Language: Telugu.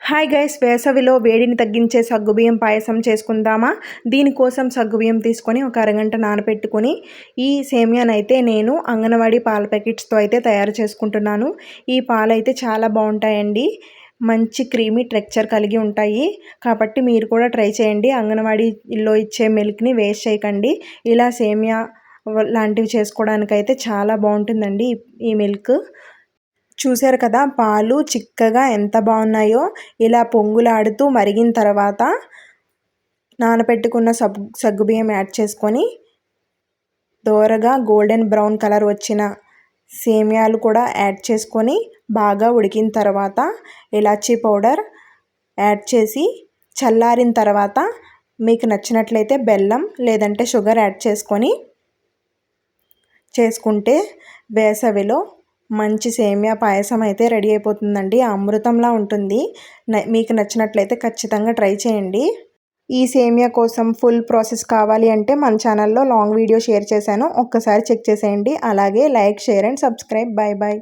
హాయ్ గైస్, వేసవిలో వేడిని తగ్గించే సగ్గుబియ్యం పాయసం చేసుకుందామా? దీనికోసం సగ్గుబియ్యం తీసుకొని ఒక అరగంట నానబెట్టుకొని ఈ సేమియానైతే నేను అంగన్వాడీ పాల ప్యాకెట్స్తో అయితే తయారు చేసుకుంటున్నాను. ఈ పాలైతే చాలా బాగుంటాయండి. మంచి క్రీమీ టెక్స్చర్ కలిగి ఉంటాయి. కాబట్టి మీరు కూడా ట్రై చేయండి. అంగన్వాడీలో ఇచ్చే మిల్క్ని వేస్ట్ చేయకండి. ఇలా సేమియా లాంటివి చేసుకోవడానికైతే చాలా బాగుంటుందండి ఈ మిల్క్. చూశారు కదా, పాలు చిక్కగా ఎంత బాగున్నాయో. ఇలా పొంగులాడుతూ మరిగిన తర్వాత నానబెట్టుకున్న సగ్గుబియ్యం యాడ్ చేసుకొని దోరగా గోల్డెన్ బ్రౌన్ కలర్ వచ్చిన సేమియాలు కూడా యాడ్ చేసుకొని బాగా ఉడికిన తర్వాత ఇలాచీ పౌడర్ యాడ్ చేసి చల్లారిన తర్వాత మీకు నచ్చినట్లయితే బెల్లం లేదంటే షుగర్ యాడ్ చేసుకుంటే వేసవిలో మంచి సేమియా పాయసం అయితే రెడీ అయిపోతుందండి. అమృతంలా ఉంటుంది. మీకు నచ్చినట్లయితే ఖచ్చితంగా ట్రై చేయండి. ఈ సేమియా కోసం ఫుల్ ప్రాసెస్ కావాలి అంటే మన ఛానల్లో లాంగ్ వీడియో షేర్ చేశాను, ఒక్కసారి చెక్ చేసేయండి. అలాగే like, share and subscribe. Bye bye.